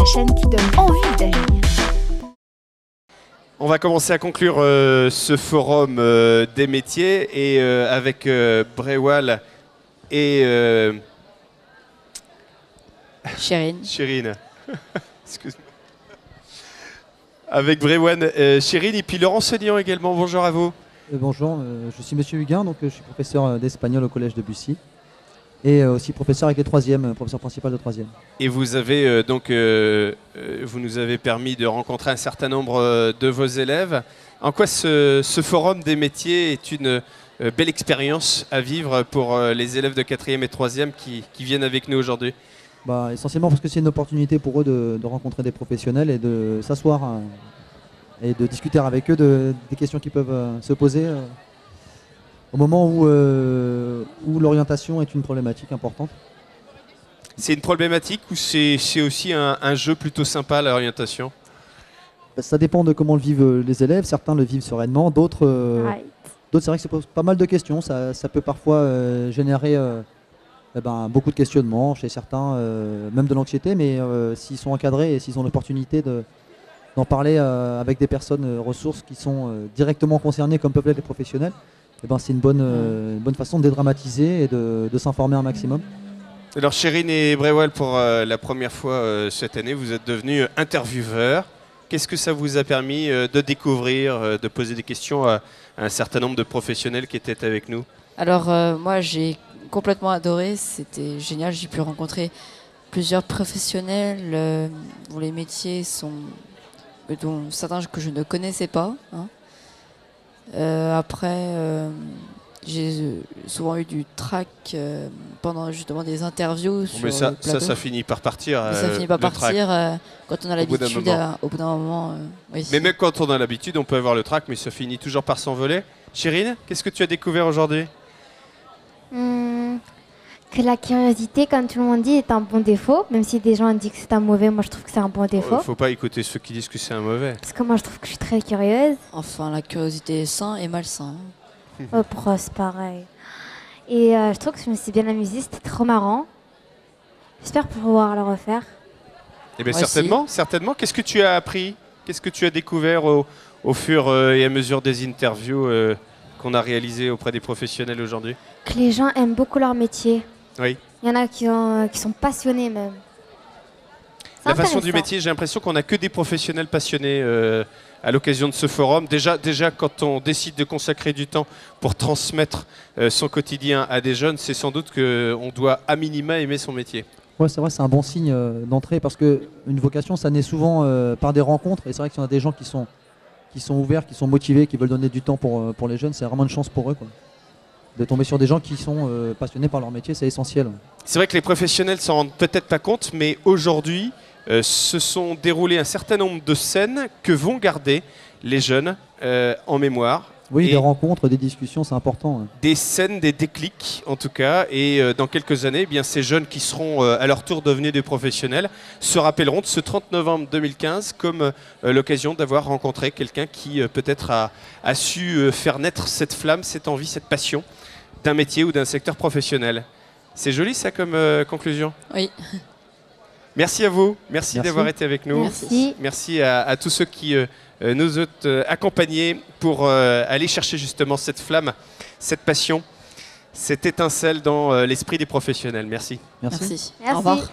la chaîne qui donne envie d'agir. On va commencer à conclure ce forum des métiers et avec Brewal et Chérine. Excuse-moi. Avec Brewal, Chérine et puis Laurent Senion également. Bonjour à vous. Bonjour, je suis Monsieur Huguin, donc je suis professeur d'espagnol au collège de Bussy et aussi professeur avec les 3e, professeur principal de 3e. Et vous avez vous nous avez permis de rencontrer un certain nombre de vos élèves. En quoi ce forum des métiers est une belle expérience à vivre pour les élèves de 4e et 3e qui viennent avec nous aujourd'hui? Essentiellement parce que c'est une opportunité pour eux de rencontrer des professionnels et de s'asseoir et de discuter avec eux des questions qui peuvent se poser au moment où l'orientation est une problématique importante. C'est une problématique ou c'est aussi un jeu plutôt sympa, l'orientation? Ça dépend de comment le vivent les élèves. Certains le vivent sereinement, d'autres c'est vrai que ça pose pas mal de questions. Ça peut parfois générer beaucoup de questionnements chez certains, même de l'anxiété, mais s'ils sont encadrés et s'ils ont l'opportunité d'en parler avec des personnes ressources qui sont directement concernées comme peuvent l'être les professionnels, c'est une bonne façon de dédramatiser et de s'informer un maximum. Alors Chérine et Brewal, pour la première fois cette année, vous êtes devenus intervieweurs. Qu'est-ce que ça vous a permis de découvrir, de poser des questions à un certain nombre de professionnels qui étaient avec nous? Alors moi j'ai complètement adoré, c'était génial, j'ai pu rencontrer plusieurs professionnels dont les métiers sont... dont certains que je ne connaissais pas. Après, j'ai souvent eu du trac pendant justement des interviews. Mais ça finit par partir. Ça finit par partir quand on a l'habitude. Au bout d'un moment. Oui. Mais même quand on a l'habitude, on peut avoir le trac, mais ça finit toujours par s'envoler. Chérine, qu'est-ce que tu as découvert aujourd'hui? Que la curiosité, comme tout le monde dit, est un bon défaut. Même si des gens disent que c'est un mauvais, moi je trouve que c'est un bon défaut. Faut pas écouter ceux qui disent que c'est un mauvais. Parce que moi je trouve que je suis très curieuse. Enfin, la curiosité est sain et malsain. C'est pareil. Et je trouve que je me suis bien amusée, c'était trop marrant. J'espère pouvoir le refaire. Eh bien certainement. Qu'est-ce que tu as appris? Qu'est-ce que tu as découvert au fur et à mesure des interviews qu'on a réalisées auprès des professionnels aujourd'hui? Que les gens aiment beaucoup leur métier. Oui. Il y en a qui sont passionnés même. La passion du métier, j'ai l'impression qu'on n'a que des professionnels passionnés à l'occasion de ce forum. Déjà, quand on décide de consacrer du temps pour transmettre son quotidien à des jeunes, c'est sans doute qu'on doit à minima aimer son métier. Ouais, c'est vrai, c'est un bon signe d'entrée parce qu'une vocation, ça naît souvent par des rencontres. Et c'est vrai que si on a des gens qui sont ouverts, qui sont motivés, qui veulent donner du temps pour les jeunes, c'est vraiment une chance pour eux, quoi. De tomber sur des gens qui sont passionnés par leur métier, c'est essentiel. C'est vrai que les professionnels s'en rendent peut-être pas compte, mais aujourd'hui, se sont déroulées un certain nombre de scènes que vont garder les jeunes en mémoire. Oui, des rencontres, des discussions, c'est important. Des scènes, des déclics en tout cas. Et dans quelques années, ces jeunes qui seront à leur tour devenus des professionnels se rappelleront de ce 30 novembre 2015 comme l'occasion d'avoir rencontré quelqu'un qui peut-être a su faire naître cette flamme, cette envie, cette passion d'un métier ou d'un secteur professionnel. C'est joli ça comme conclusion? Oui. Merci à vous, merci d'avoir été avec nous. Merci à tous ceux qui nous ont accompagnés pour aller chercher justement cette flamme, cette passion, cette étincelle dans l'esprit des professionnels. Merci. Merci. Merci. Au revoir.